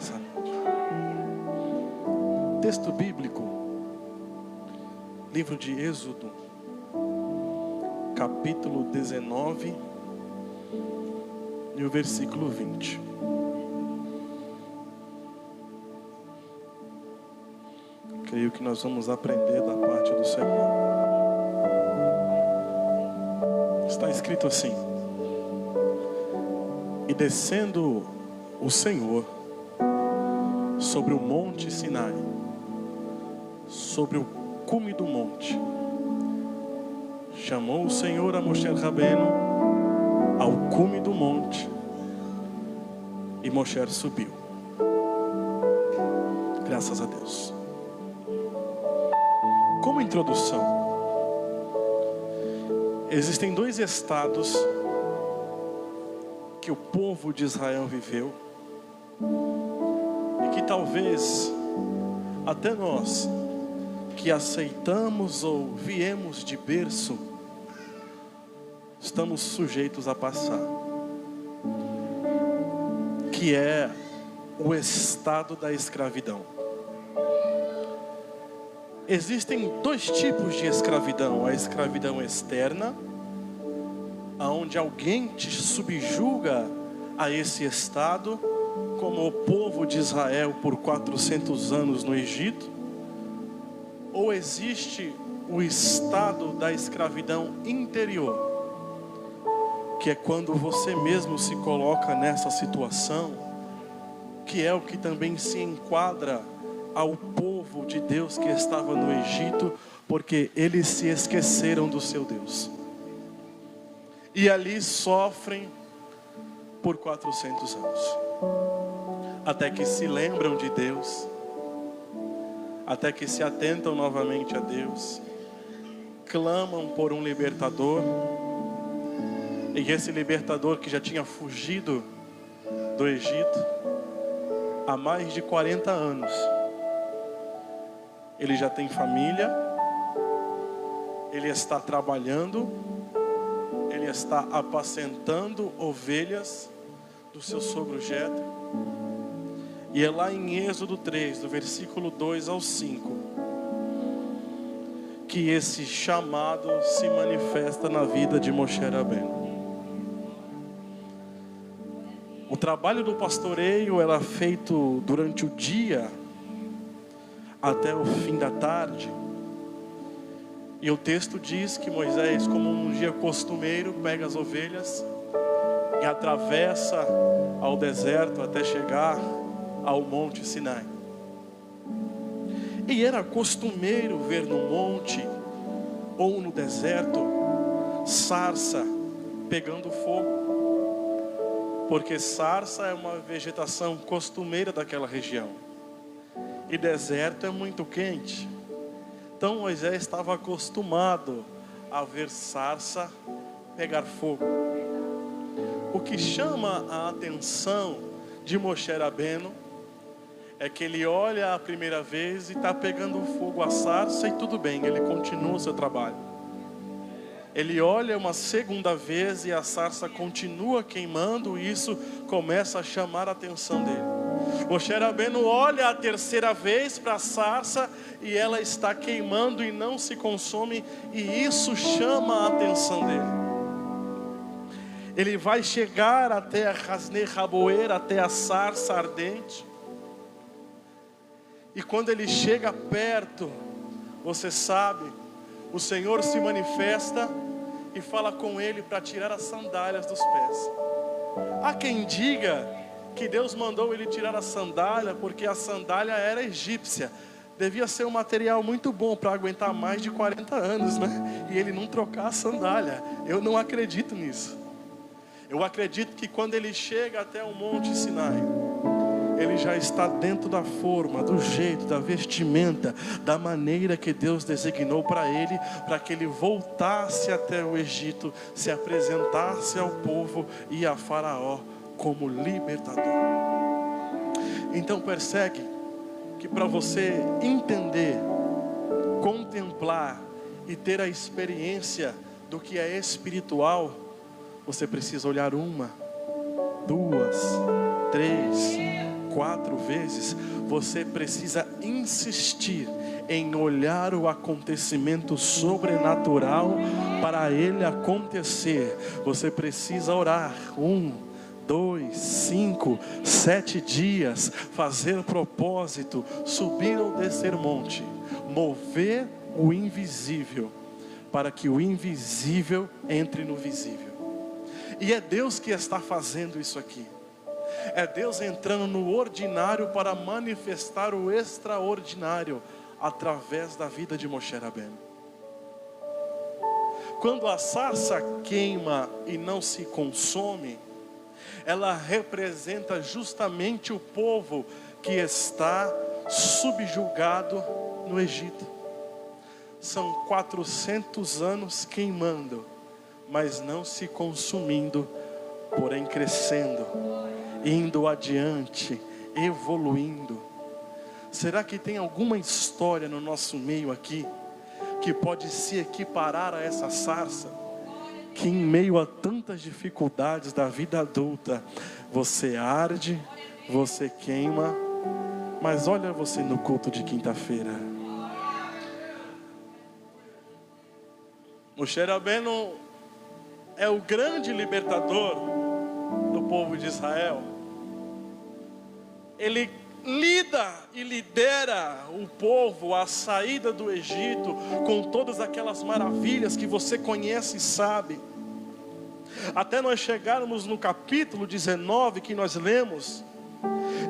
nessa noite. Texto bíblico, livro de Êxodo, capítulo 19 e o versículo 20. Creio que nós vamos aprender da parte do Senhor. Está escrito assim: e descendo o Senhor sobre o monte Sinai, sobre o cume do monte, chamou o Senhor a Moshe Rabbeinu ao cume do monte, e Moshe subiu. Graças a Deus. Como introdução, existem dois estados que o povo de Israel viveu e que talvez até nós que aceitamos ou viemos de berço estamos sujeitos a passar, que é o estado da escravidão. Existem dois tipos de escravidão: a escravidão externa, aonde alguém te subjuga a esse estado, como o povo de Israel por 400 anos no Egito. Ou existe o estado da escravidão interior, que é quando você mesmo se coloca nessa situação, que é o que também se enquadra ao povo de Deus que estava no Egito, porque eles se esqueceram do seu Deus e ali sofrem por 400 anos, até que se lembram de Deus, até que se atentam novamente a Deus, clamam por um libertador, e esse libertador que já tinha fugido do Egito há mais de 40 anos, ele já tem família, ele está trabalhando, ele está apacentando ovelhas do seu sogro Jetro. E é lá em Êxodo 3, do versículo 2 ao 5, que esse chamado se manifesta na vida de Moshe Rabbeinu. O trabalho do pastoreio era feito durante o dia até o fim da tarde. E o texto diz que Moisés, como um dia costumeiro, pega as ovelhas e atravessa ao deserto até chegar ao monte Sinai. E era costumeiro ver no monte ou no deserto sarça pegando fogo, porque sarça é uma vegetação costumeira daquela região, e deserto é muito quente. Então Moisés estava acostumado a ver sarça pegar fogo. O que chama a atenção de Moshe Rabbeinu é que ele olha a primeira vez e está pegando fogo a sarça, e tudo bem, ele continua o seu trabalho. Ele olha uma segunda vez e a sarça continua queimando, e isso começa a chamar a atenção dele. Moshe Rabbeinu olha a terceira vez para a sarça e ela está queimando e não se consome, e isso chama a atenção dele. Ele vai chegar até a Hasne Raboer, até a sarça ardente. E quando ele chega perto, você sabe, o Senhor se manifesta e fala com ele para tirar as sandálias dos pés. Há quem diga que Deus mandou ele tirar a sandália porque a sandália era egípcia. Devia ser um material muito bom para aguentar mais de 40 anos, né? E ele não trocar a sandália. Eu não acredito nisso. Eu acredito que quando ele chega até o monte Sinai, ele já está dentro da forma, do jeito, da vestimenta, da maneira que Deus designou para ele, para que ele voltasse até o Egito, se apresentasse ao povo e a Faraó como libertador. Então persegue que para você entender, contemplar e ter a experiência do que é espiritual, você precisa olhar 1, 2, 3, 4 vezes, você precisa insistir em olhar o acontecimento sobrenatural para ele acontecer. Você precisa orar 1, 2, 5, 7 dias, fazer propósito, subir ou descer monte, mover o invisível, para que o invisível entre no visível. E é Deus que está fazendo isso aqui. É Deus entrando no ordinário para manifestar o extraordinário através da vida de Moshe Rabbeinu. Quando a sarça queima e não se consome, ela representa justamente o povo que está subjugado no Egito. São 400 anos queimando, mas não se consumindo, porém crescendo, indo adiante, evoluindo. Será que tem alguma história no nosso meio aqui que pode se equiparar a essa sarça? Que em meio a tantas dificuldades da vida adulta, você arde, você queima, mas olha você no culto de quinta-feira. Moshe Rabbeinu é o grande libertador do povo de Israel. Ele lida e lidera o povo à saída do Egito, com todas aquelas maravilhas que você conhece e sabe, até nós chegarmos no capítulo 19 que nós lemos.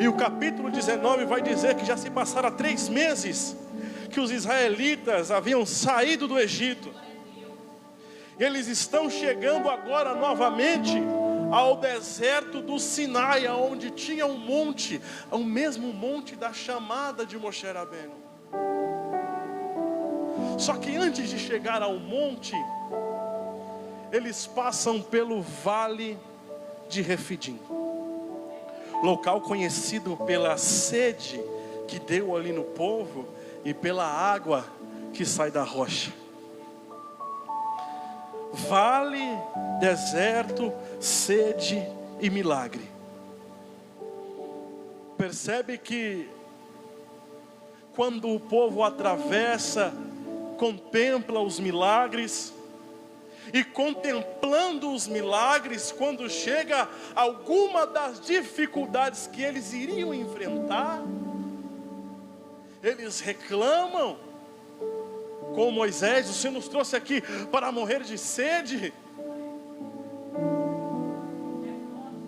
E o capítulo 19 vai dizer que já se passaram 3 meses que os israelitas haviam saído do Egito. Eles estão chegando agora novamente ao deserto do Sinai, onde tinha um monte, o mesmo monte da chamada de Moshe Rabbeinu. Só que antes de chegar ao monte, eles passam pelo vale de Refidim, local conhecido pela sede que deu ali no povo e pela água que sai da rocha. Vale, deserto, sede e milagre. Percebe que quando o povo atravessa, contempla os milagres, e contemplando os milagres, quando chega alguma das dificuldades que eles iriam enfrentar, eles reclamam com Moisés: o Senhor nos trouxe aqui para morrer de sede,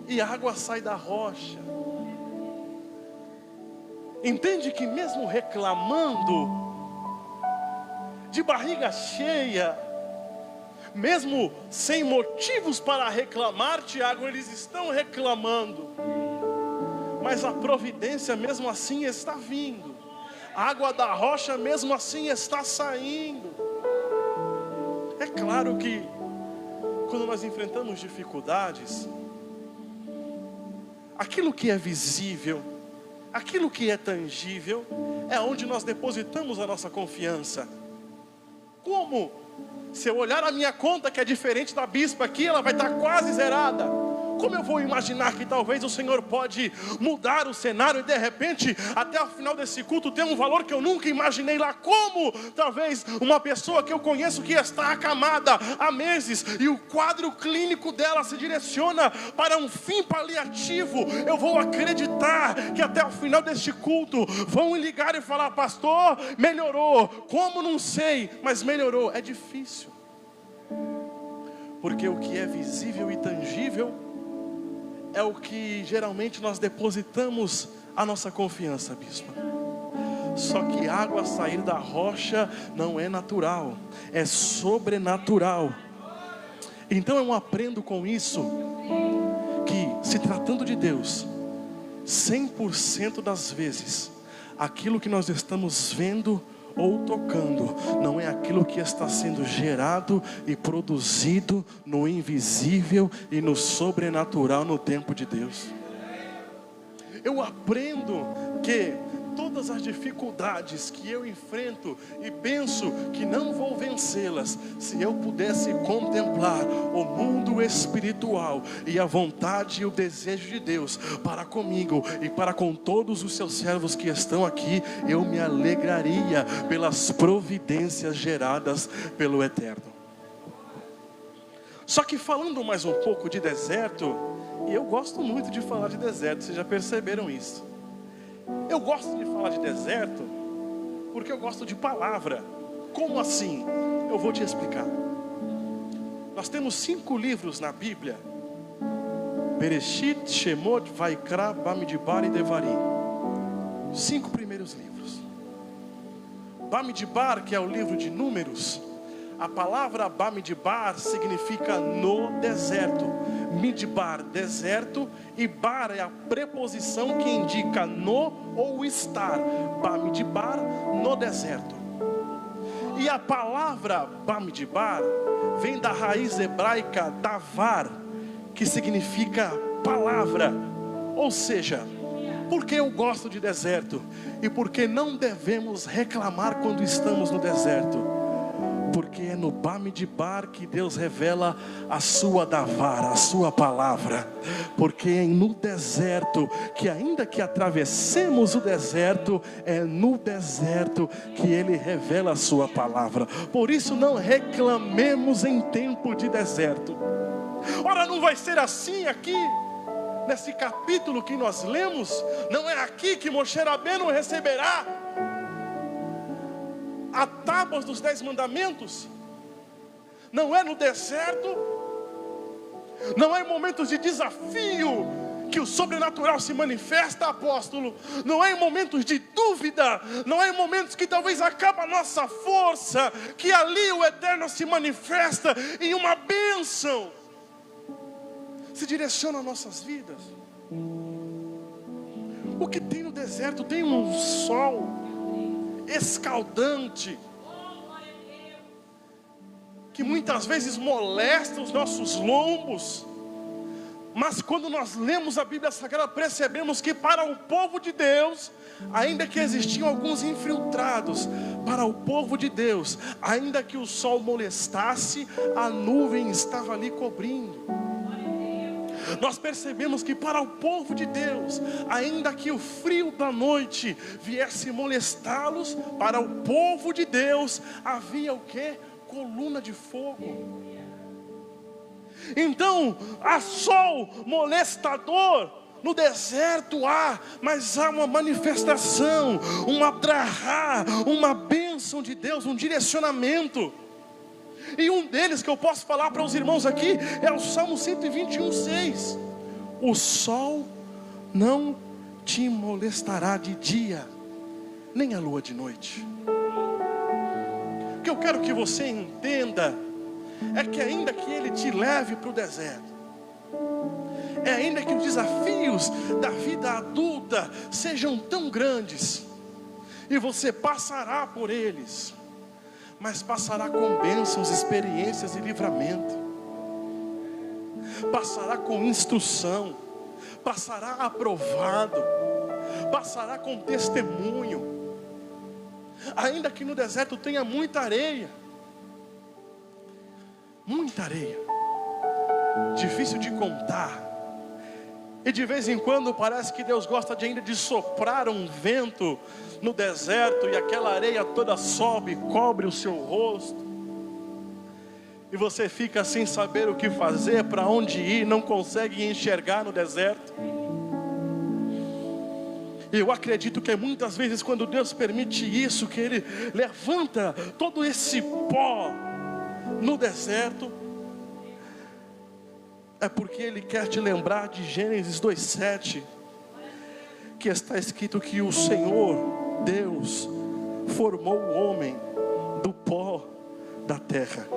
e a água sai da rocha. Entende que mesmo reclamando, de barriga cheia, mesmo sem motivos para reclamar, Tiago, eles estão reclamando, mas a providência mesmo assim está vindo, a água da rocha mesmo assim está saindo. É claro que quando nós enfrentamos dificuldades, aquilo que é visível, aquilo que é tangível, é onde nós depositamos a nossa confiança. Como? Se eu olhar a minha conta, que é diferente da bispa aqui, ela vai estar quase zerada. Como eu vou imaginar que talvez o Senhor pode mudar o cenário e de repente, até o final desse culto, ter um valor que eu nunca imaginei lá? Como talvez uma pessoa que eu conheço que está acamada há meses e o quadro clínico dela se direciona para um fim paliativo, eu vou acreditar que até o final deste culto vão ligar e falar: pastor, melhorou. Como? Não sei, mas melhorou. É difícil, porque o que é visível e tangível é o que geralmente nós depositamos a nossa confiança, bispa. Só que água sair da rocha não é natural, é sobrenatural. Então eu aprendo com isso que, se tratando de Deus, 100% das vezes, aquilo que nós estamos vendo ou tocando não é aquilo que está sendo gerado e produzido no invisível e no sobrenatural no tempo de Deus. eu aprendo que todas as dificuldades que eu enfrento e penso que não vou vencê-las, se eu pudesse contemplar o mundo espiritual e a vontade e o desejo de Deus para comigo e para com todos os seus servos que estão aqui, eu me alegraria pelas providências geradas pelo Eterno. Só que falando mais um pouco de deserto, e eu gosto muito de falar de deserto, vocês já perceberam isso? Eu gosto de falar de deserto porque eu gosto de palavra. Como assim? Eu vou te explicar. Nós temos 5 livros na Bíblia: Bereshit, Shemot, Vaikra, Bamidbar e Devarim. 5 primeiros livros. Bamidbar, que é o livro de Números, a palavra Bamidbar significa no deserto. Midbar, deserto, e bar é a preposição que indica no ou estar. Bamidbar, no deserto. E a palavra Bamidbar vem da raiz hebraica davar, que significa palavra. Ou seja, por que eu gosto de deserto? E por que não devemos reclamar quando estamos no deserto? Porque é no Bamidbar que Deus revela a sua davar, a sua palavra. Porque é no deserto que, ainda que atravessemos o deserto, é no deserto que Ele revela a sua palavra. Por isso não reclamemos em tempo de deserto. Ora, não vai ser assim aqui? Nesse capítulo que nós lemos, não é aqui que Moshe Rabbeinu receberá a tábuas dos 10 mandamentos? Não é no deserto? Não é em momentos de desafio que o sobrenatural se manifesta, apóstolo? Não é em momentos de dúvida? Não é em momentos que talvez acaba a nossa força, que ali o Eterno se manifesta em uma bênção, se direciona às nossas vidas? O que tem no deserto? Tem um sol escaldante, que muitas vezes molesta os nossos lombos. Mas quando nós lemos a Bíblia Sagrada, percebemos que para o povo de Deus, ainda que existiam alguns infiltrados, para o povo de Deus, ainda que o sol molestasse, a nuvem estava ali cobrindo. Nós percebemos que para o povo de Deus, ainda que o frio da noite viesse molestá-los, para o povo de Deus havia o que? Coluna de fogo. Então, há sol molestador no deserto, mas há uma manifestação, um abrahá, uma bênção de Deus, um direcionamento. E um deles que eu posso falar para os irmãos aqui é o Salmo 121:6. O sol não te molestará de dia, nem a lua de noite. O que eu quero que você entenda é que ainda que Ele te leve para o deserto, ainda que os desafios da vida adulta sejam tão grandes, e você passará por eles, mas passará com bênçãos, experiências e livramento. Passará com instrução, passará aprovado, passará com testemunho. Ainda que no deserto tenha muita areia, difícil de contar. E de vez em quando parece que Deus gosta ainda de soprar um vento no deserto, e aquela areia toda sobe, cobre o seu rosto, e você fica sem saber o que fazer, para onde ir, não consegue enxergar no deserto. E eu acredito que muitas vezes, quando Deus permite isso, que Ele levanta todo esse pó no deserto, é porque Ele quer te lembrar de Gênesis 2:7, que está escrito que o Senhor Deus formou o homem do pó da terra.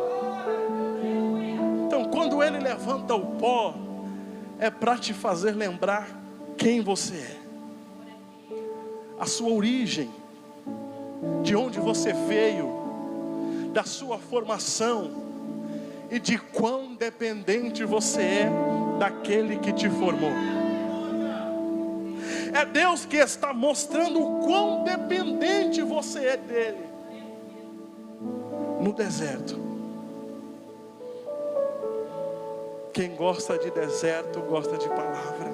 Então, quando Ele levanta o pó, é para te fazer lembrar quem você é, a sua origem, de onde você veio, da sua formação, e de quão dependente você é daquele que te formou. É Deus que está mostrando o quão dependente você é dele. No deserto. Quem gosta de deserto, gosta de palavra.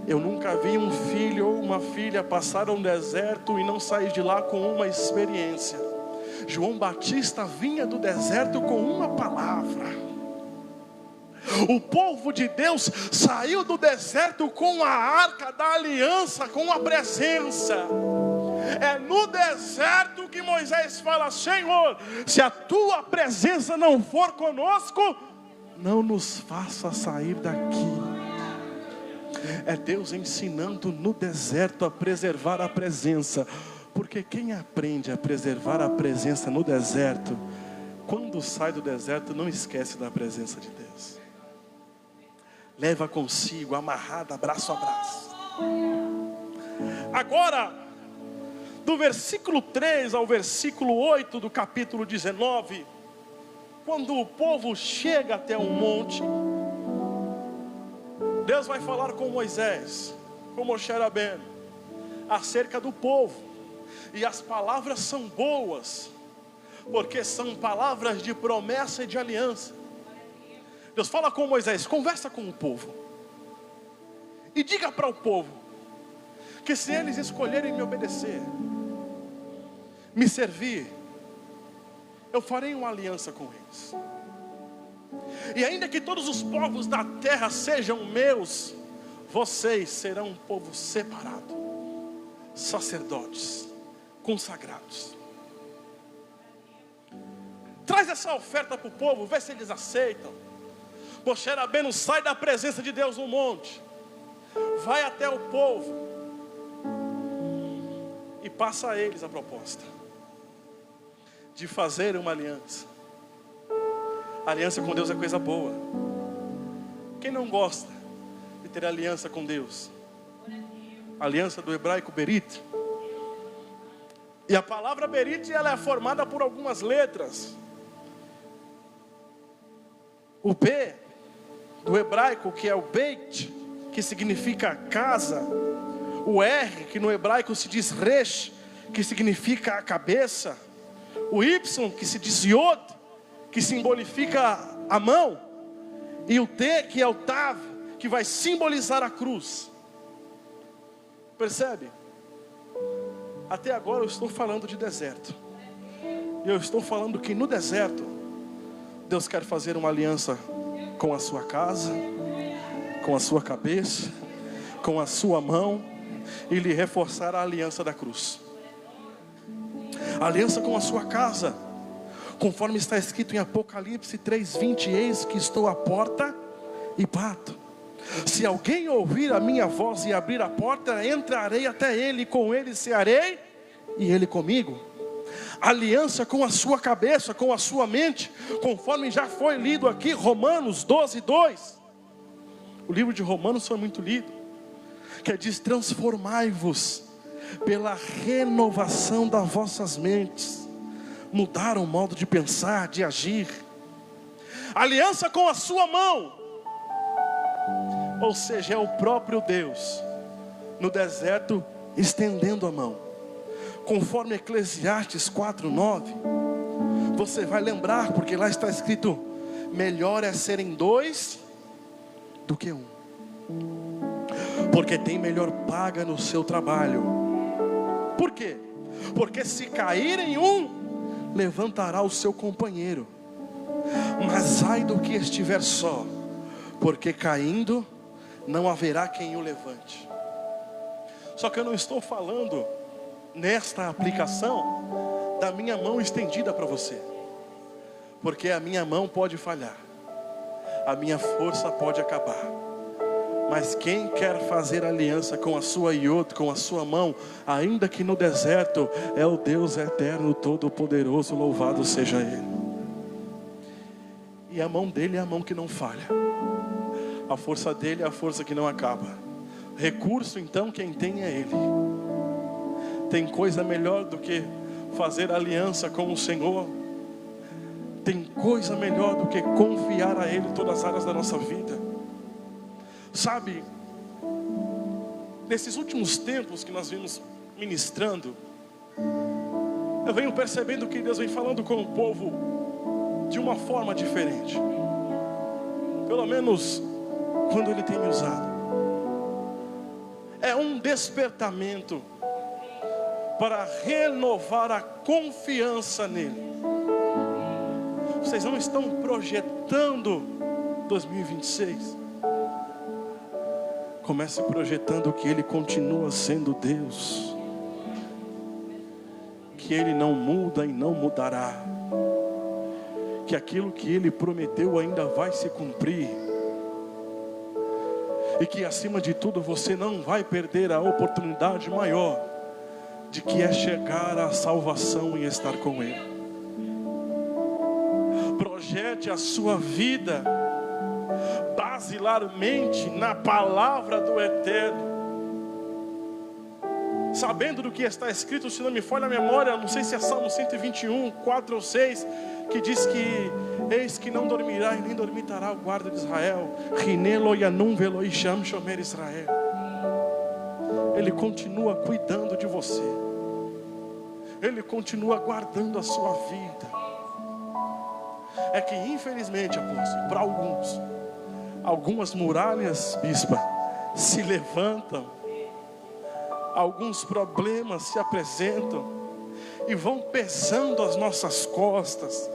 Eu nunca vi um filho ou uma filha passar um deserto e não sair de lá com uma experiência. João Batista vinha do deserto com uma palavra. O povo de Deus saiu do deserto com a arca da aliança, com a presença. É no deserto que Moisés fala: Senhor, se a tua presença não for conosco, não nos faça sair daqui. É Deus ensinando no deserto a preservar a presença. Porque quem aprende a preservar a presença no deserto, quando sai do deserto, não esquece da presença de Deus. Leva consigo, amarrada, braço a braço. Agora, do versículo 3 ao versículo 8 do capítulo 19, quando o povo chega até um monte, Deus vai falar com Moisés, com Moshe Rabbeinu, acerca do povo. E as palavras são boas, porque são palavras de promessa e de aliança. Deus fala com Moisés: conversa com o povo e diga para o povo que se eles escolherem me obedecer, me servir, eu farei uma aliança com eles. E ainda que todos os povos da terra sejam meus, vocês serão um povo separado, sacerdotes, consagrados. Traz essa oferta para o povo, vê se eles aceitam. Moshe Rabbeinu sai da presença de Deus no monte, vai até o povo e passa a eles a proposta de fazer uma aliança. A aliança com Deus é coisa boa. Quem não gosta de ter aliança com Deus? A aliança do hebraico berit. E a palavra berit, ela é formada por algumas letras. O B do hebraico, que é o beit, que significa casa. O R, que no hebraico se diz resh, que significa a cabeça. O Y, que se diz yod, que simbolifica a mão. E o T, que é o tav, que vai simbolizar a cruz. Percebe? Até agora eu estou falando de deserto. E eu estou falando que no deserto Deus quer fazer uma aliança com a sua casa, com a sua cabeça, com a sua mão, e lhe reforçar a aliança da cruz. A aliança com a sua casa, conforme está escrito em Apocalipse 3:20: eis que estou à porta e bato. Se alguém ouvir a minha voz e abrir a porta, entrarei até ele, com ele cearei e ele comigo. Aliança com a sua cabeça, com a sua mente, conforme já foi lido aqui, Romanos 12:2. O livro de Romanos foi muito lido, que diz: transformai-vos pela renovação das vossas mentes. Mudar o modo de pensar, de agir. Aliança com a sua mão, ou seja, é o próprio Deus no deserto estendendo a mão. Conforme Eclesiastes 4:9, você vai lembrar, porque lá está escrito: melhor é serem dois do que um, porque tem melhor paga no seu trabalho. Por quê? Porque se cair em um, levantará o seu companheiro. Mas ai do que estiver só, porque caindo não haverá quem o levante. Só que eu não estou falando nesta aplicação da minha mão estendida para você, porque a minha mão pode falhar, a minha força pode acabar, mas quem quer fazer aliança com a sua iod, com a sua mão, ainda que no deserto, é o Deus eterno, todo-poderoso, louvado seja Ele. E a mão dele é a mão que não falha, a força dele é a força que não acaba. Recurso então quem tem é Ele. Tem coisa melhor do que fazer aliança com o Senhor. Tem coisa melhor do que confiar a Ele todas as áreas da nossa vida. Sabe, nesses últimos tempos que nós vimos ministrando, eu venho percebendo que Deus vem falando com o povo de uma forma diferente. Pelo menos quando Ele tem me usado. É um despertamento para renovar a confiança nele. Vocês não estão projetando 2026? Comece projetando que Ele continua sendo Deus, que Ele não muda e não mudará, que aquilo que Ele prometeu ainda vai se cumprir, e que acima de tudo você não vai perder a oportunidade maior, de que é chegar à salvação e estar com Ele. Projete a sua vida basilarmente na palavra do Eterno, sabendo do que está escrito, se não me falha a memória, não sei se é Salmo 121, 4 ou 6, que diz que eis que não dormirá e nem dormitará o guarda de Israel. Israel. Ele continua cuidando de você, Ele continua guardando a sua vida. É que infelizmente, apóstolo, para algumas muralhas, bispa, se levantam, alguns problemas se apresentam e vão pesando as nossas costas,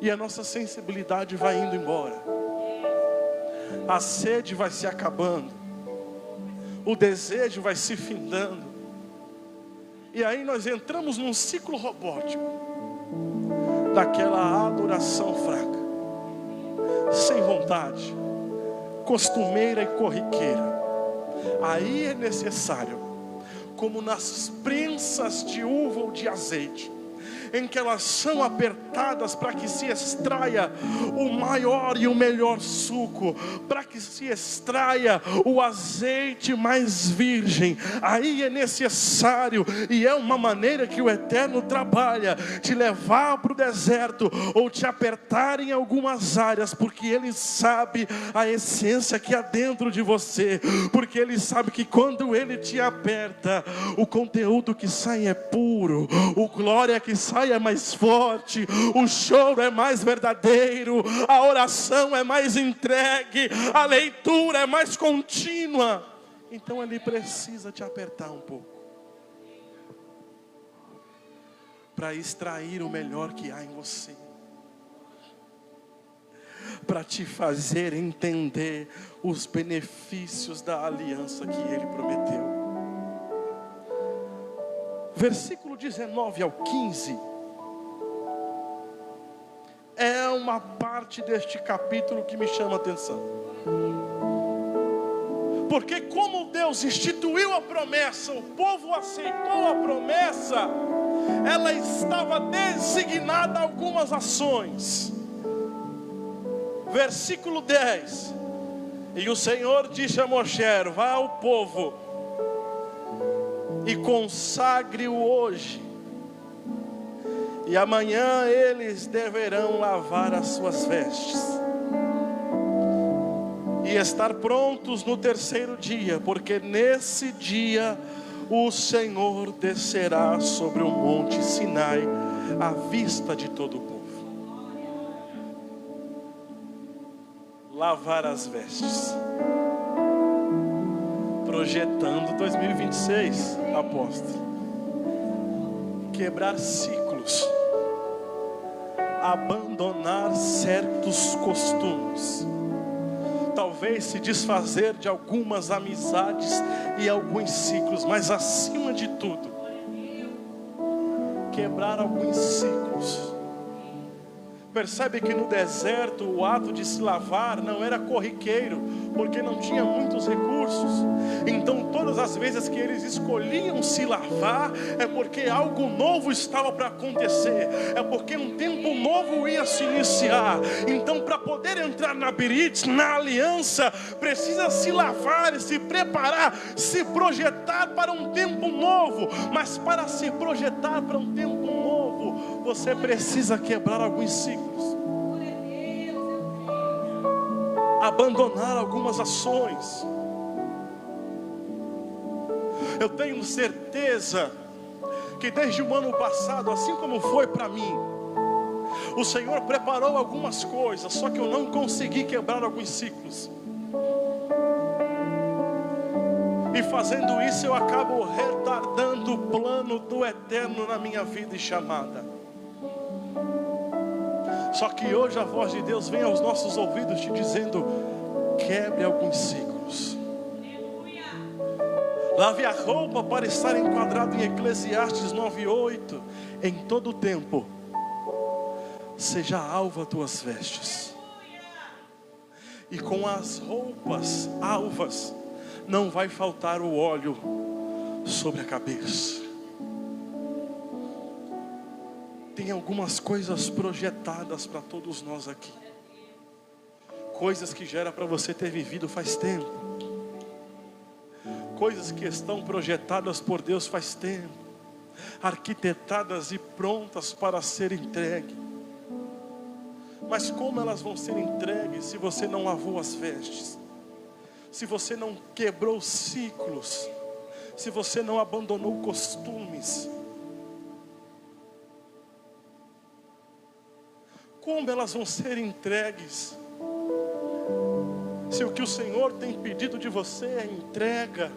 e a nossa sensibilidade vai indo embora, a sede vai se acabando, o desejo vai se findando, e aí nós entramos num ciclo robótico daquela adoração fraca, sem vontade, costumeira e corriqueira. Aí é necessário, como nas prensas de uva ou de azeite, em que elas são apertadas para que se extraia o maior e o melhor suco, para que se extraia o azeite mais virgem. Aí é necessário, e é uma maneira que o Eterno trabalha, te levar para o deserto, ou te apertar em algumas áreas, porque Ele sabe a essência que há dentro de você, porque Ele sabe que quando Ele te aperta, o conteúdo que sai é puro, o glória que sai é mais forte, o choro é mais verdadeiro, a oração é mais entregue, a leitura é mais contínua. Então Ele precisa te apertar um pouco, para extrair o melhor que há em você, para te fazer entender os benefícios da aliança que Ele prometeu. Versículo 19 ao 15 é uma parte deste capítulo que me chama a atenção, porque como Deus instituiu a promessa, o povo aceitou a promessa, ela estava designada a algumas ações. Versículo 10: e o Senhor disse a Moshe: vá ao povo e consagre-o hoje, e amanhã eles deverão lavar as suas vestes e estar prontos no terceiro dia, porque nesse dia o Senhor descerá sobre o monte Sinai à vista de todo o povo. Lavar as vestes, projetando 2026, apóstolo. Quebrar ciclos, abandonar certos costumes, talvez se desfazer de algumas amizades e alguns ciclos, mas acima de tudo, quebrar alguns ciclos. Percebe que no deserto o ato de se lavar não era corriqueiro, porque não tinha muitos recursos. Então todas as vezes que eles escolhiam se lavar, é porque algo novo estava para acontecer, é porque um tempo novo ia se iniciar. Então, para poder entrar na Berit, na aliança, precisa se lavar, se preparar, se projetar para um tempo novo. Mas para se projetar para um tempo novo, você precisa quebrar alguns ciclos, abandonar algumas ações. Eu tenho certeza que desde o ano passado, assim como foi para mim, o Senhor preparou algumas coisas, só que eu não consegui quebrar alguns ciclos. E fazendo isso eu acabo retardando o plano do eterno na minha vida e chamada. Só que hoje a voz de Deus vem aos nossos ouvidos te dizendo: quebre alguns ciclos. Lave a roupa para estar enquadrado em Eclesiastes 9:8. Em todo o tempo seja alva tuas vestes, e com as roupas alvas não vai faltar o óleo sobre a cabeça. Tem algumas coisas projetadas para todos nós aqui, coisas que já era para você ter vivido faz tempo, coisas que estão projetadas por Deus faz tempo, arquitetadas e prontas para ser entregue. Mas como elas vão ser entregues se você não lavou as vestes? Se você não quebrou ciclos? Se você não abandonou costumes? Como elas vão ser entregues? Se o que o Senhor tem pedido de você é entrega,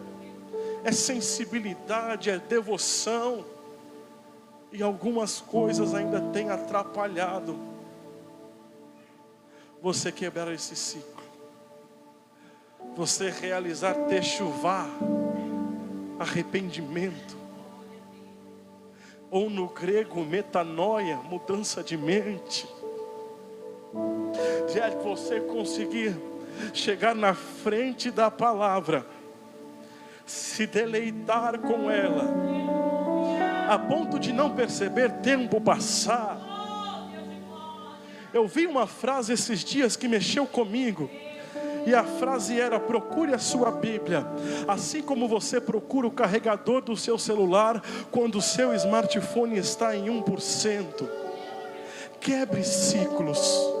é sensibilidade, é devoção, e algumas coisas ainda têm atrapalhado você quebrar esse ciclo, você realizar techuvá, arrependimento, ou no grego metanoia, mudança de mente, de você conseguir chegar na frente da palavra, se deleitar com ela, a ponto de não perceber tempo passar. Eu vi uma frase esses dias que mexeu comigo, e a frase era: procure a sua Bíblia, assim como você procura o carregador do seu celular quando o seu smartphone está em 1%. Quebre ciclos,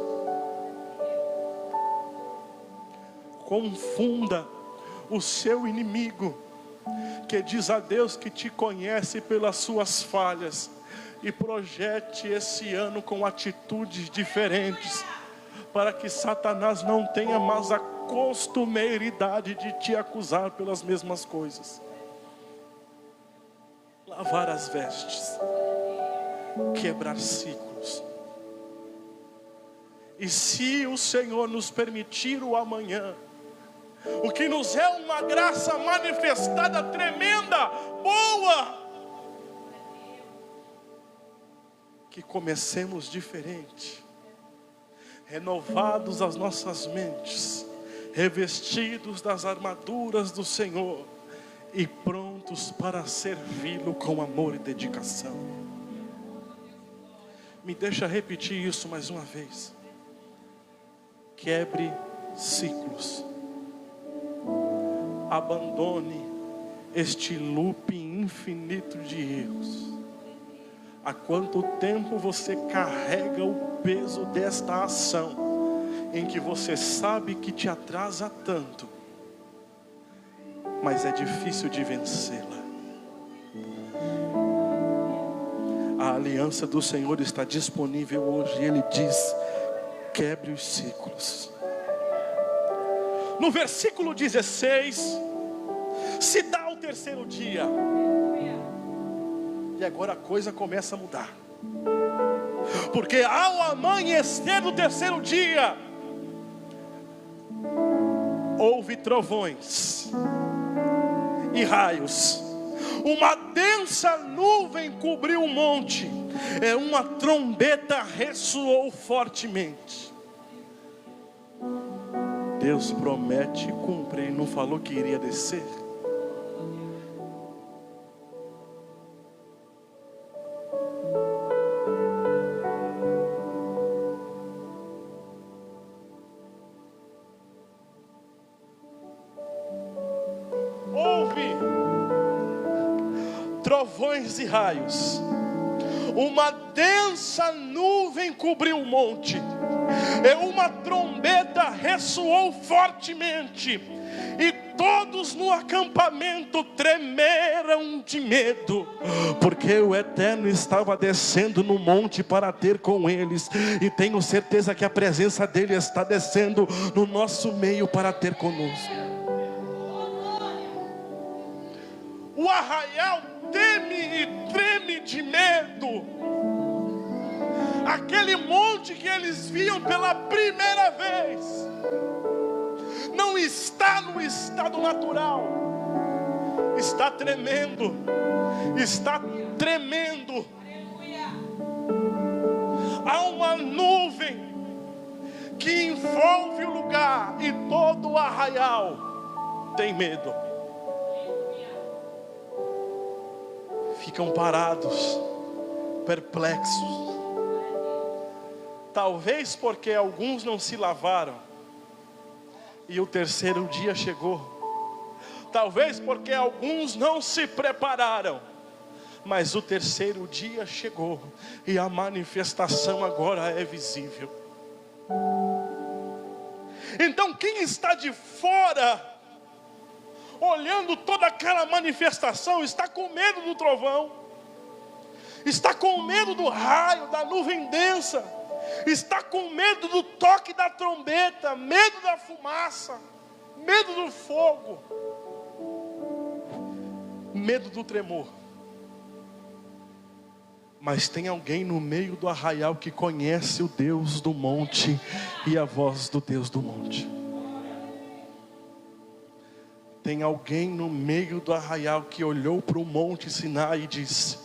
confunda o seu inimigo, que diz a Deus que te conhece pelas suas falhas, e projete esse ano com atitudes diferentes, para que Satanás não tenha mais a costumeridade de te acusar pelas mesmas coisas. Lavar as vestes, quebrar ciclos. E se o Senhor nos permitir o amanhã, o que nos é uma graça manifestada tremenda, boa, que comecemos diferente, renovados as nossas mentes, revestidos das armaduras do Senhor e prontos para servi-lo com amor e dedicação. Me deixa repetir isso mais uma vez: quebre ciclos, abandone este looping infinito de erros. Há quanto tempo você carrega o peso desta ação, em que você sabe que te atrasa tanto, mas é difícil de vencê-la? A aliança do Senhor está disponível hoje. Ele diz: quebre os ciclos. No versículo 16, se dá o terceiro dia. E agora a coisa começa a mudar, porque ao amanhecer do terceiro dia, houve trovões e raios, uma densa nuvem cobriu o monte, uma trombeta ressoou fortemente. Deus promete cumprir, não falou que iria descer? Trovões e raios, uma densa nuvem cobriu o monte, uma trombeta ressoou fortemente, e todos no acampamento tremeram de medo, porque o Eterno estava descendo no monte para ter com eles. E tenho certeza que a presença dele está descendo no nosso meio para ter conosco. O arraial teme e treme de medo. Aquele monte que eles viam pela primeira vez não está no estado natural, está tremendo, está tremendo. Há uma nuvem que envolve o lugar e todo o arraial tem medo. Ficam parados, perplexos. Talvez porque alguns não se lavaram e o terceiro dia chegou. Talvez porque alguns não se prepararam, mas o terceiro dia chegou e a manifestação agora é visível. Então quem está de fora, olhando toda aquela manifestação, está com medo do trovão, está com medo do raio, da nuvem densa, está com medo do toque da trombeta, medo da fumaça, medo do fogo, medo do tremor. Mas tem alguém no meio do arraial que conhece o Deus do monte e a voz do Deus do monte. Tem alguém no meio do arraial que olhou para o monte Sinai e disse: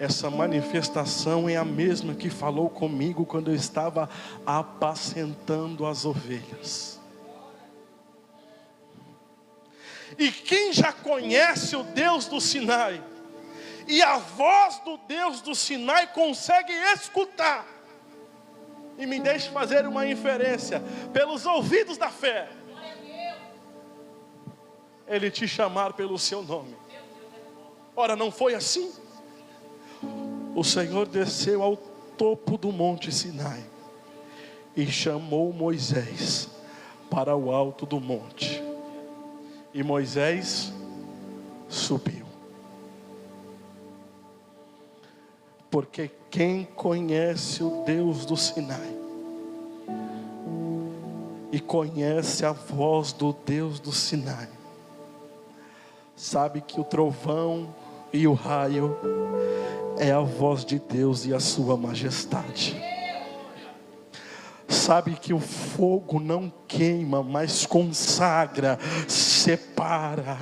essa manifestação é a mesma que falou comigo quando eu estava apacentando as ovelhas. E quem já conhece o Deus do Sinai e a voz do Deus do Sinai consegue escutar, e me deixe fazer uma inferência pelos ouvidos da fé, Ele te chamar pelo seu nome. Ora, não foi assim? O Senhor desceu ao topo do monte Sinai e chamou Moisés para o alto do monte. E Moisés subiu. Porque quem conhece o Deus do Sinai e conhece a voz do Deus do Sinai, sabe que o trovão e o raio é a voz de Deus e a sua majestade. Sabe que o fogo não queima, mas consagra, separa.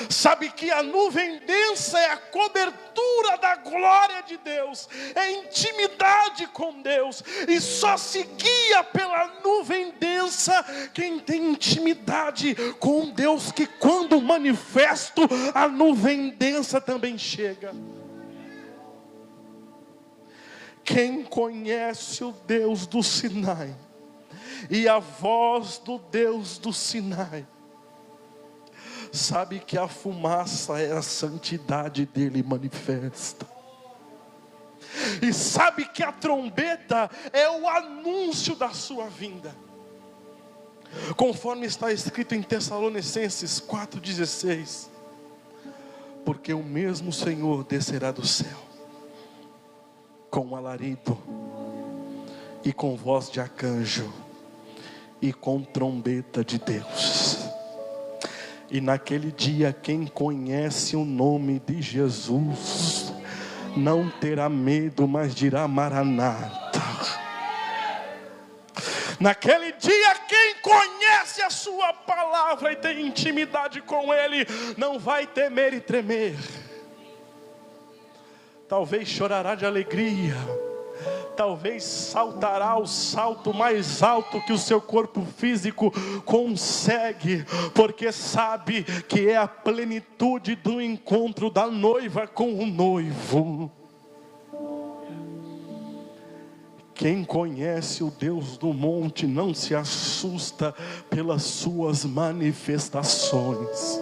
Sabe que a nuvem densa é a cobertura da glória de Deus, é intimidade com Deus, e só se guia pela nuvem densa quem tem intimidade com Deus, que quando manifesto, a nuvem densa também chega. Quem conhece o Deus do Sinai e a voz do Deus do Sinai, sabe que a fumaça é a santidade dele manifesta. E sabe que a trombeta é o anúncio da sua vinda. Conforme está escrito em Tessalonicenses 4,16. Porque o mesmo Senhor descerá do céu com alarido e com voz de arcanjo e com trombeta de Deus. E naquele dia quem conhece o nome de Jesus não terá medo, mas dirá Maranata. Naquele dia quem conhece a sua palavra e tem intimidade com Ele não vai temer e tremer. Talvez chorará de alegria, talvez saltará o salto mais alto que o seu corpo físico consegue, porque sabe que é a plenitude do encontro da noiva com o noivo. Quem conhece o Deus do monte não se assusta pelas suas manifestações.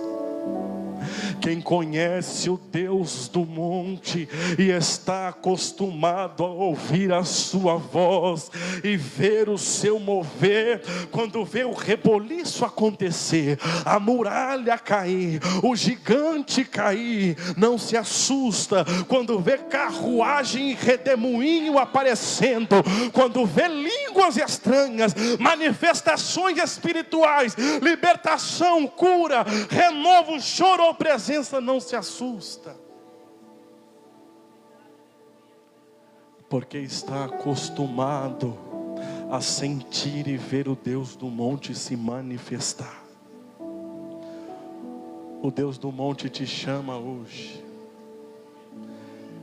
Quem conhece o Deus do monte e está acostumado a ouvir a sua voz e ver o seu mover, quando vê o reboliço acontecer, a muralha cair, o gigante cair, não se assusta. Quando vê carruagem e redemoinho aparecendo, quando vê línguas estranhas, manifestações espirituais, libertação, cura, renovo, choro ou presença, não se assusta, porque está acostumado a sentir e ver o Deus do monte se manifestar. O Deus do monte te chama hoje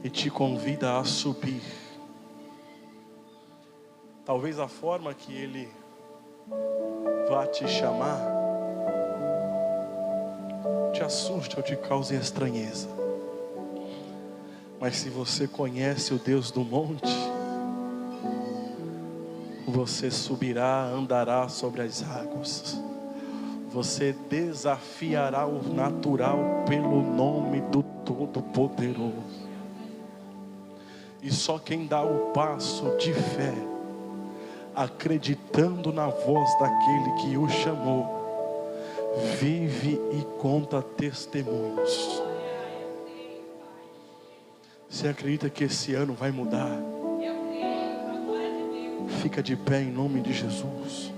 e te convida a subir. Talvez a forma que Ele vá te chamar te assuste ou te cause estranheza. Mas se você conhece o Deus do monte, você subirá, andará sobre as águas. Você desafiará o natural pelo nome do Todo-Poderoso. E só quem dá o passo de fé, acreditando na voz daquele que o chamou, vive e conta testemunhos. Você acredita que esse ano vai mudar? Fica de pé em nome de Jesus.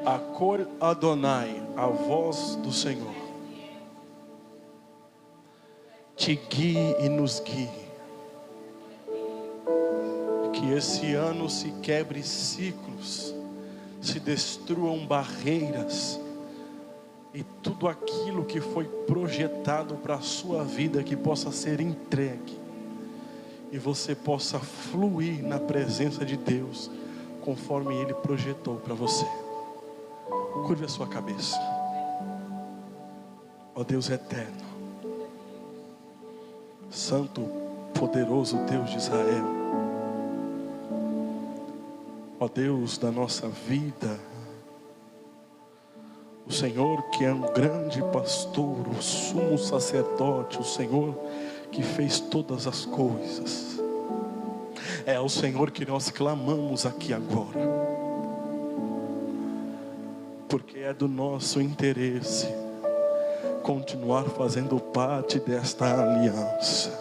A cor Adonai, a voz do Senhor, te guie e nos guie. Que esse ano se quebre ciclos, se destruam barreiras, e tudo aquilo que foi projetado para a sua vida que possa ser entregue, e você possa fluir na presença de Deus conforme Ele projetou para você. Curve a sua cabeça. Ó Deus eterno, Santo, poderoso Deus de Israel, ó Deus da nossa vida, o Senhor que é um grande pastor, o sumo sacerdote, o Senhor que fez todas as coisas, é ao Senhor que nós clamamos aqui agora, porque é do nosso interesse continuar fazendo parte desta aliança.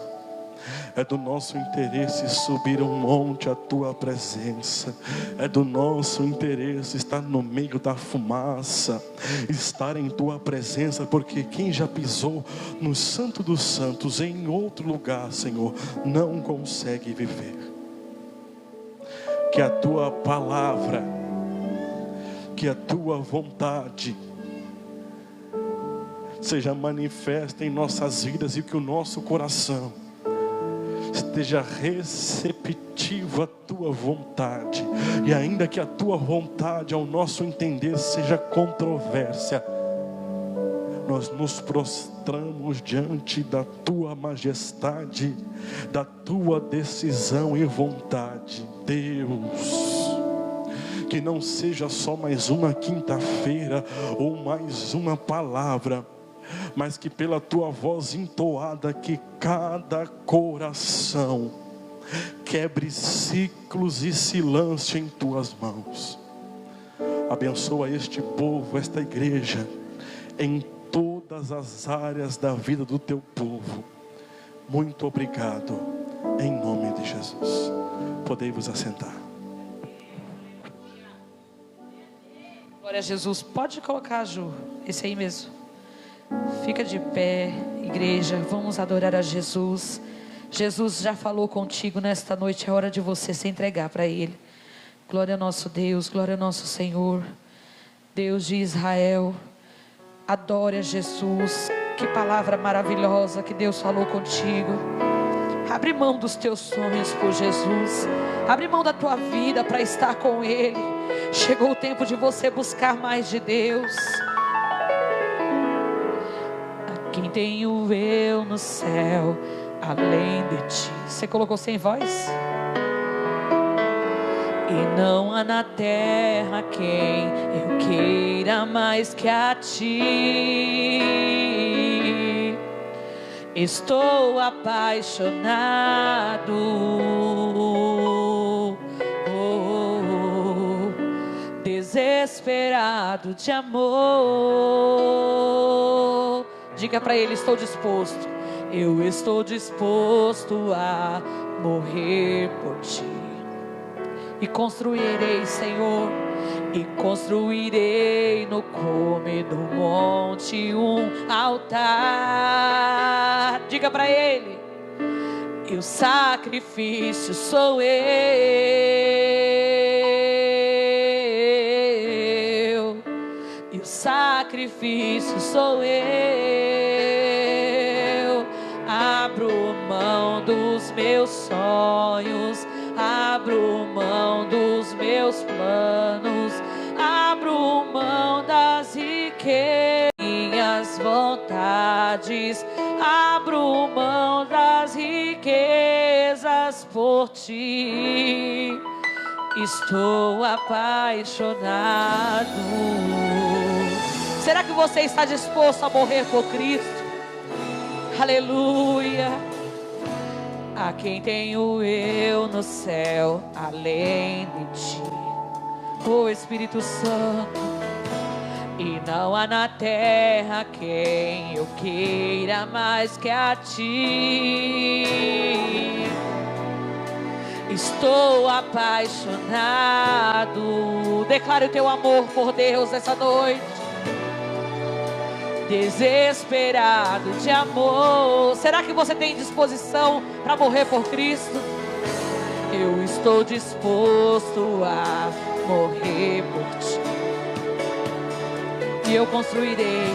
É do nosso interesse subir um monte à tua presença. É do nosso interesse estar no meio da fumaça, estar em tua presença, porque quem já pisou no Santo dos Santos em outro lugar, Senhor, não consegue viver. Que a tua palavra, que a tua vontade seja manifesta em nossas vidas, e que o nosso coração esteja receptivo à tua vontade. E ainda que a tua vontade, ao nosso entender, seja controvérsia, nós nos prostramos diante da tua majestade, da tua decisão e vontade. Deus, que não seja só mais uma quinta-feira ou mais uma palavra, mas que pela tua voz entoada, que cada coração quebre ciclos e se lance em tuas mãos. Abençoa este povo, esta igreja, em todas as áreas da vida do teu povo. Muito obrigado, em nome de Jesus. Podei vos assentar. Glória a Jesus. Pode colocar, Ju, esse aí mesmo. Fica de pé, igreja, vamos adorar a Jesus. Jesus já falou contigo nesta noite, é hora de você se entregar para Ele. Glória ao nosso Deus, glória ao nosso Senhor, Deus de Israel. Adore a Jesus. Que palavra maravilhosa que Deus falou contigo. Abre mão dos teus sonhos por Jesus, abre mão da tua vida para estar com Ele. Chegou o tempo de você buscar mais de Deus. Quem tenho eu no céu, além de ti. Você colocou sem voz? e não há na terra quem eu queira mais que a ti. Estou apaixonado, desesperado de amor. Diga para ele: estou disposto, eu estou disposto a morrer por ti. E construirei, Senhor, e construirei no cume do monte um altar. Diga para ele: e o sacrifício sou eu, e o sacrifício sou eu. Abro mão dos meus sonhos, abro mão dos meus planos, abro mão das riquezas, minhas vontades, abro mão das riquezas por ti. Estou apaixonado. Será que você está disposto a morrer por Cristo? Aleluia. A quem tenho eu no céu, além de ti, o Espírito Santo. E não há na terra quem eu queira mais que a ti. Estou apaixonado. Declare o teu amor por Deus essa noite. Desesperado de amor. Será que você tem disposição para morrer por Cristo? Eu estou disposto a morrer por ti. E eu construirei,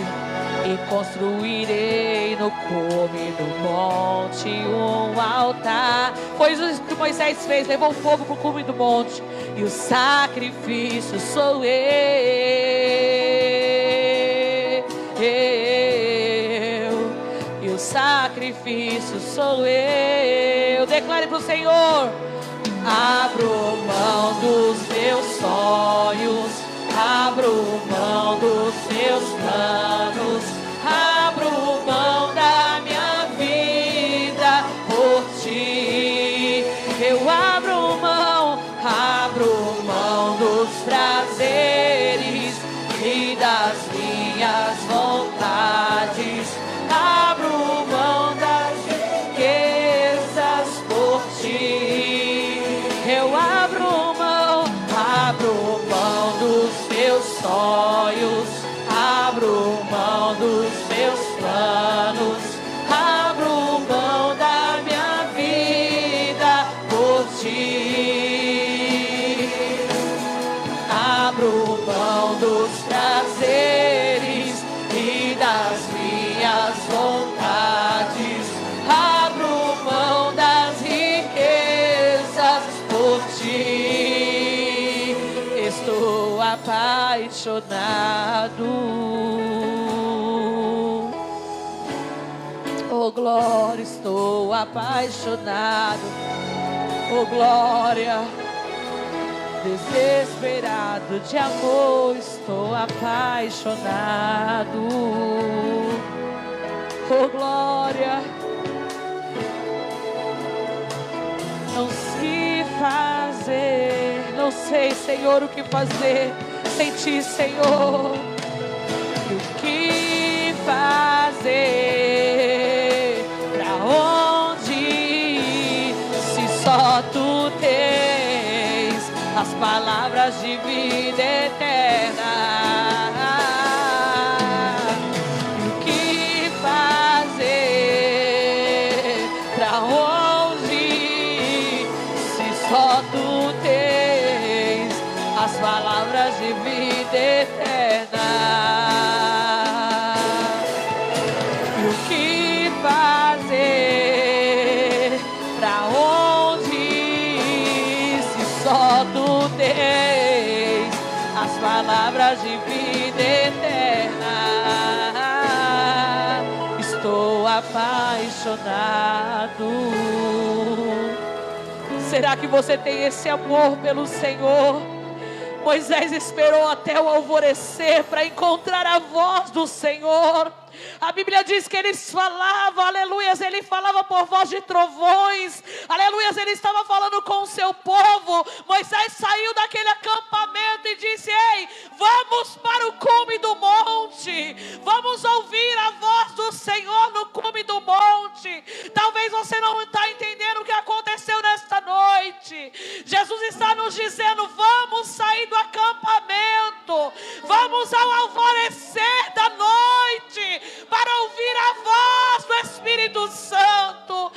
e construirei no cume do monte um altar. Foi isso que Moisés fez, levou fogo para o cume do monte. E o sacrifício sou e o sacrifício sou eu. Declare para o Senhor: abro mão dos meus sonhos, abro mão dos meus planos, abro mão da minha vida por ti. Eu abro mão dos prazeres e das minhas vontades, abro mão das riquezas por ti. Eu abro mão dos meus sonhos, abro mão dos meus planos, abro mão da minha vida por ti. Abro mão dos prazeres e das minhas vontades, abro mão das riquezas por ti. Estou apaixonado. Oh glória, estou apaixonado. Oh glória. Desesperado de amor, estou apaixonado. Oh glória. Não sei fazer, não sei, Senhor, o que fazer sem ti, Senhor. O que fazer? Pra onde ir, se só tu tens as palavras de vida eterna? O que fazer? Pra onde ir, se só tu tens as palavras de vida eterna? E o que fazer? Pra onde ir, se só tu tens as palavras de vida eterna? Estou apaixonado. Será que você tem esse amor pelo Senhor? Moisés esperou até o alvorecer para encontrar a voz do Senhor. A Bíblia diz que eles falavam, aleluias, ele falava por voz de trovões, aleluias, ele estava falando com o seu povo. Moisés saiu daquele acampamento e disse: ei, vamos para o cume do monte, vamos ouvir a voz do Senhor no cume do monte. Talvez você não está entendendo o que aconteceu nesta noite. Jesus está nos dizendo: vamos sair do acampamento, vamos ao alvorecer da noite, para ouvir a voz do Espírito Santo.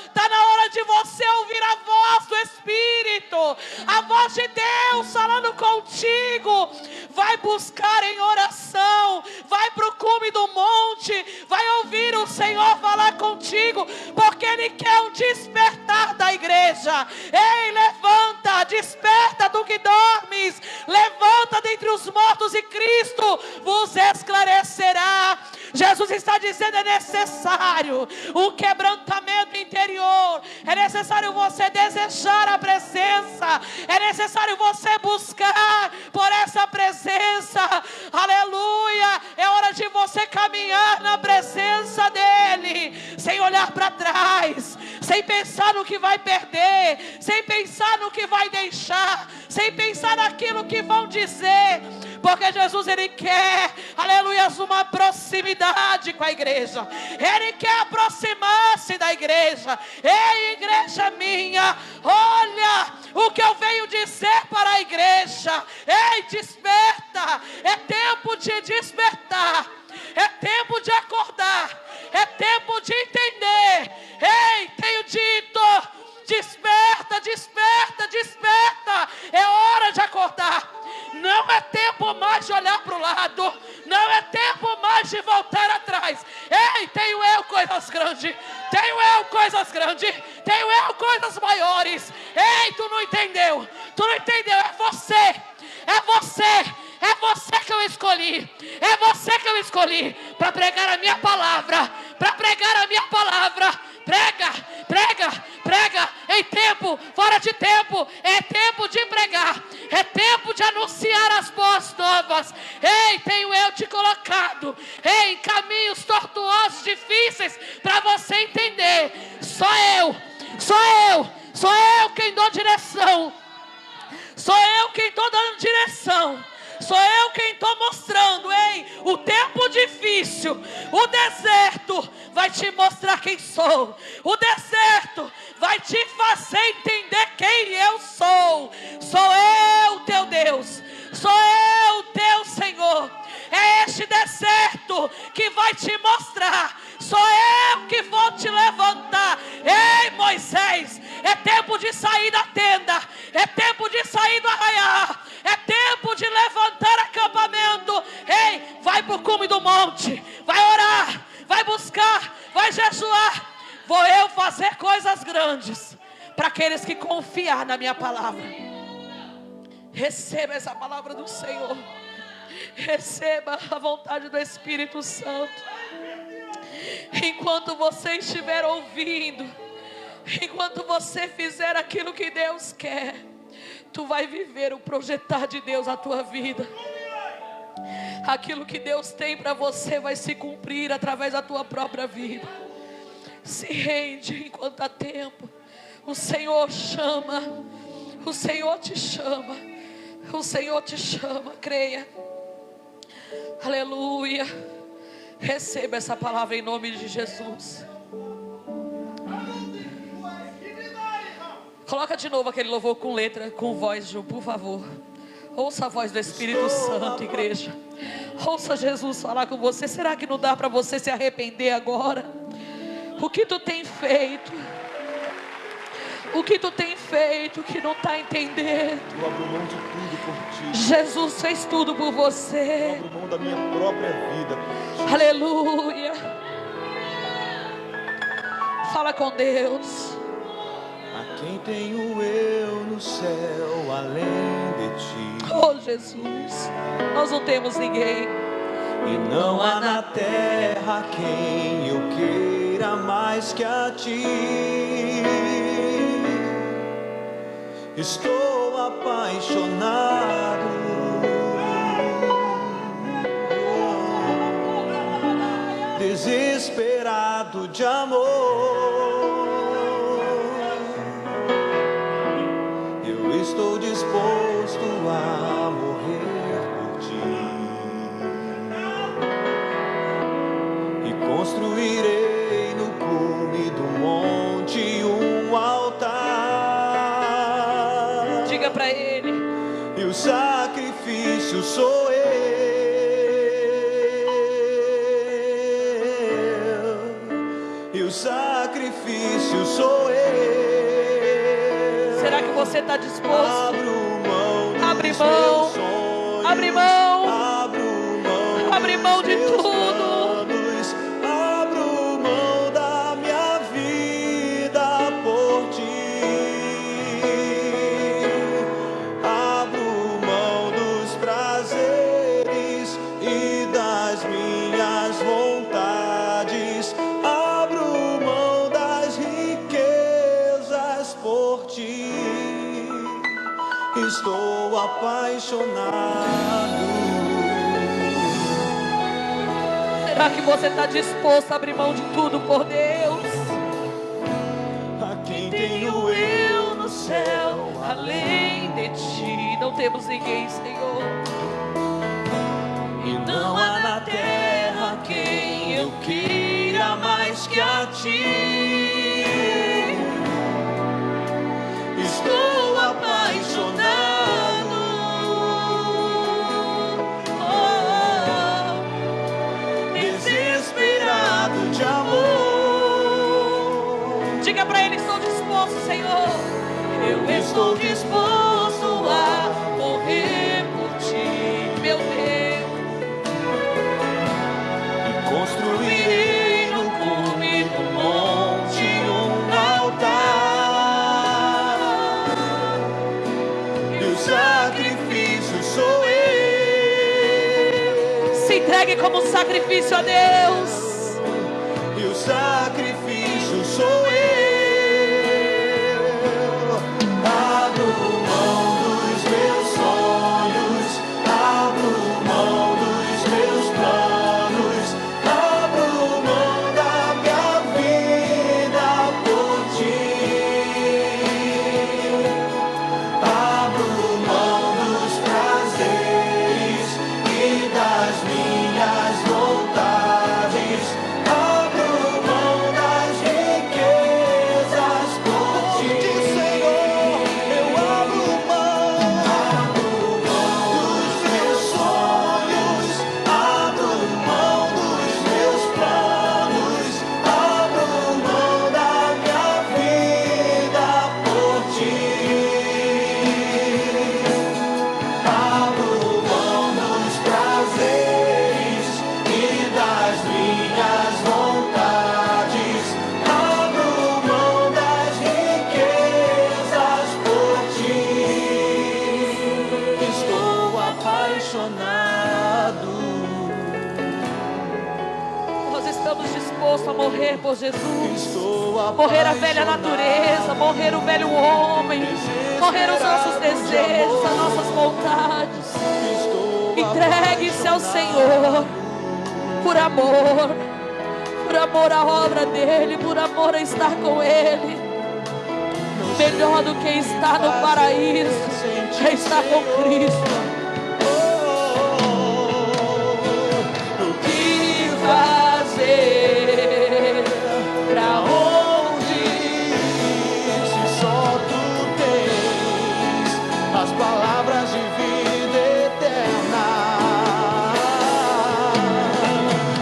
Está na hora de você ouvir a voz do Espírito, a voz de Deus falando contigo. Vai buscar em oração, vai para o cume do monte, vai ouvir o Senhor falar contigo, porque Ele quer um despertar da igreja. Ei, levanta, desperta do que dormes, levanta dentre os mortos e Cristo vos esclarecerá. Jesus está dizendo: é necessário um quebrantamento interior, é necessário você desejar a presença, é necessário você buscar por essa presença. Aleluia, é hora de você caminhar na presença dEle, sem olhar para trás, sem pensar no que vai perder, sem pensar no que vai deixar, sem pensar naquilo que vão dizer, porque Jesus, Ele quer, aleluia, uma proximidade com a igreja. Ele quer aproximar-se da igreja. Ei, igreja minha, olha o que eu venho dizer para a igreja. Ei, desperta, é tempo de despertar, é tempo de acordar, é tempo de entender. Ei, tenho dito, desperta, desperta, desperta, é hora de acordar. Não é tempo mais de olhar para o lado, não é tempo mais de voltar atrás. Ei, tenho eu coisas grandes, tenho eu coisas grandes, tenho eu coisas maiores. Ei, tu não entendeu, é você, é você. É você que eu escolhi, é você que eu escolhi para pregar a minha palavra, para pregar a minha palavra. Prega, prega, prega, em tempo, fora de tempo, é tempo de pregar, é tempo de anunciar as boas novas. Ei, tenho eu te colocado em caminhos tortuosos, difíceis, para você entender. Sou eu quem dou direção, sou eu quem estou dando direção. Sou eu quem estou mostrando. Ei, o tempo difícil, o deserto vai te mostrar quem sou. O deserto vai te fazer entender quem eu sou. Sou eu teu Deus, sou eu teu Senhor. É este deserto que vai te mostrar. Sou eu que vou te levantar. Ei, Moisés, é tempo de sair da tenda, é tempo de sair do arraial, é tempo de levantar acampamento. Ei, vai para o cume do monte, vai orar, vai buscar, vai jejuar. Vou eu fazer coisas grandes para aqueles que confiar na minha palavra. Receba essa palavra do Senhor, receba a vontade do Espírito Santo. Enquanto você estiver ouvindo, enquanto você fizer aquilo que Deus quer, tu vai viver o projetar de Deus na tua vida. Aquilo que Deus tem para você vai se cumprir através da tua própria vida. Se rende enquanto há tempo. O Senhor chama, o Senhor te chama, o Senhor te chama. Creia. Aleluia. Receba essa palavra em nome de Jesus. Coloca de novo aquele louvor com letra, com voz, Ju, por favor. Ouça a voz do Espírito Santo, igreja. Ouça Jesus falar com você. Será que não dá para você se arrepender agora? O que tu tem feito? O que tu tem feito que não está entendendo? Eu abro mão de tudo por ti. Jesus fez tudo por você. Eu abro mão da minha própria vida por ti. Aleluia. Fala com Deus. A quem tenho eu no céu além de ti? Oh Jesus, nós não temos ninguém. E não há na terra quem eu queira queira mais que a ti. Estou apaixonado, desesperado de amor. Eu estou disposto a morrer por ti e construirei no cume do monte um altar. Diga para Ele. E o sacrifício sou eu. E o sacrifício sou eu. Será que você está disposto? Abro mão dos Abre meus mão. sonhos. Abre mão. Abro mão. Abre mão de dos meus tudo. planos. Abro mão da minha vida por ti. Abro mão dos prazeres e das minhas vontades. Abro mão das riquezas por ti. Estou apaixonado. Será que você está disposto a abrir mão de tudo por Deus? A quem tenho eu no céu, Além de ti, não temos ninguém, Senhor. e não há na terra quem eu queira mais que a ti. Estou apaixonado, desesperado de amor. Diga para Ele, estou disposto, Senhor. Eu estou disposto a morrer por ti, meu Deus. e construirei no cume do monte um altar. E o sacrifício sou eu. Se entregue como sacrifício a Deus. E o sacrifício sou eu. Abro mão dos meus sonhos, abro mão dos meus planos, abro mão da minha vida por ti. Abro mão dos prazeres e das minhas vontades. Abro mão das riquezas por ti, Senhor. Eu abro mão dos meus sonhos, abro mão dos meus planos, abro mão da minha vida por ti. Abro mão dos prazeres e das minhas vontades. Abro mão das riquezas por ti. Estou apaixonado. Nós estamos dispostos a morrer por Jesus. Estou apaixonado. Morrer a velha natureza, morrer o velho homem, morrer os nossos desejos, as nossas vontades. Estou Entregue-se ao Senhor por amor à obra dele, por amor a estar com ele. Melhor do que estar no paraíso é estar com Cristo. O que Fazer pra onde ir se só tu tens as palavras de vida eterna?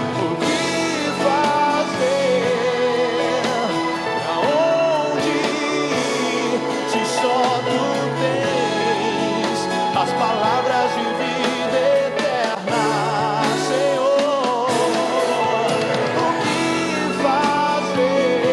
O que fazer? Pra onde ir se só tu tens as palavras de vida eterna, Senhor? O que fazer?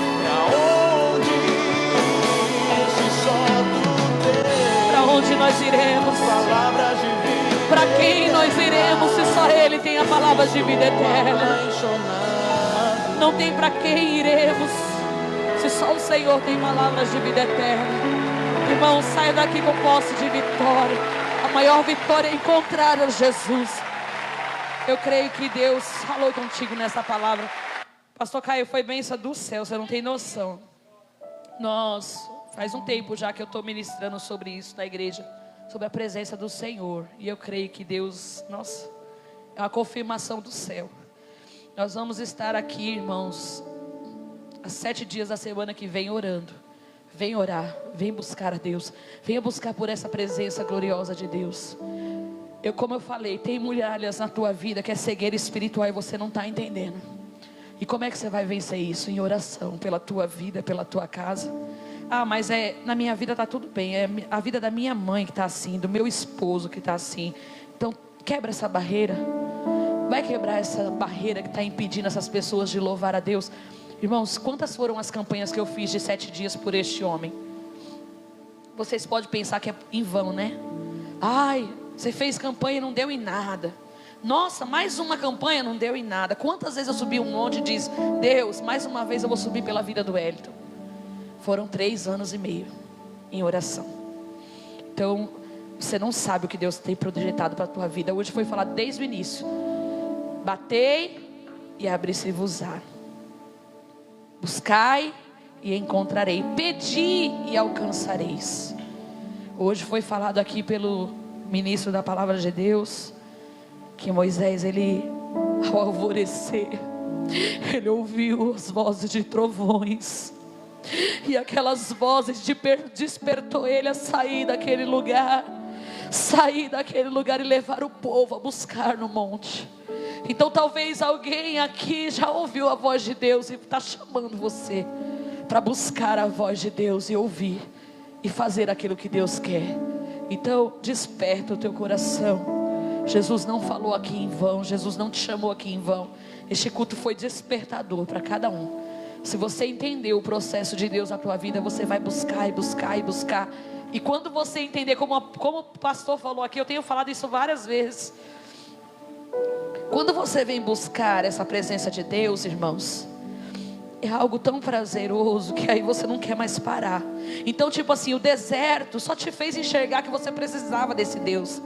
Pra onde ir se só tu tens Para onde nós iremos? palavras de vida? Para quem nós iremos se só Ele tem a palavra de vida eterna? Apaixonado. Não tem para quem iremos, se só o Senhor tem palavras de vida eterna. Irmão, saia daqui com posse de vitória. A maior vitória é encontrar a Jesus. Eu creio que Deus falou contigo nessa palavra. Pastor Caio, foi bênção do céu, você não tem noção. Faz um tempo já que eu estou ministrando sobre isso na igreja, sobre a presença do Senhor. E eu creio que Deus, é uma confirmação do céu. Nós vamos estar aqui, irmãos, há 7 dias da semana que vem orando. Vem orar, vem buscar a Deus. Venha buscar por essa presença gloriosa de Deus. Como eu falei, tem muralhas na tua vida que é cegueira espiritual e você não está entendendo. E como é que você vai vencer isso? Em oração, pela tua vida, pela tua casa. Mas na minha vida está tudo bem. É a vida da minha mãe que está assim, do meu esposo que está assim. Então quebra essa barreira. Vai quebrar essa barreira que está impedindo essas pessoas de louvar a Deus. Irmãos, quantas foram as campanhas que eu fiz de 7 dias por este homem? Vocês podem pensar que é em vão, né? Você fez campanha e não deu em nada. Nossa, mais uma campanha não deu em nada. Quantas vezes eu subi um monte e disse: Deus, mais uma vez eu vou subir pela vida do Wellington. Foram 3 anos e meio em oração. Então, você não sabe o que Deus tem projetado para a tua vida. Hoje foi falado desde o início: batei e abri-se-vos-á. Buscai e encontrarei. Pedi e alcançareis. Hoje foi falado aqui pelo ministro da palavra de Deus que Moisés, ao alvorecer, ele ouviu as vozes de trovões. E aquelas vozes despertou ele a sair daquele lugar. Sair daquele lugar e levar o povo a buscar no monte. Então talvez alguém aqui já ouviu a voz de Deus e está chamando você para buscar a voz de Deus e ouvir e fazer aquilo que Deus quer. Então desperta o teu coração. Jesus não falou aqui em vão, Jesus não te chamou aqui em vão. Este culto foi despertador para cada um. Se você entender o processo de Deus na tua vida, você vai buscar e buscar e buscar. E quando você entender, como o pastor falou aqui, eu tenho falado isso várias vezes. Quando você vem buscar essa presença de Deus, irmãos, é algo tão prazeroso que aí você não quer mais parar. Então o deserto só te fez enxergar que você precisava desse Deus.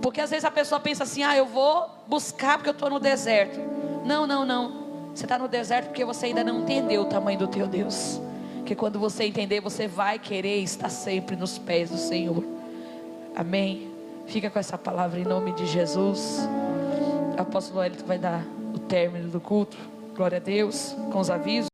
Porque às vezes a pessoa pensa assim: eu vou buscar porque eu estou no deserto. Não. Você está no deserto porque você ainda não entendeu o tamanho do teu Deus. Porque quando você entender, você vai querer estar sempre nos pés do Senhor. Amém? Fica com essa palavra em nome de Jesus. O apóstolo Wellington vai dar o término do culto. Glória a Deus, com os avisos.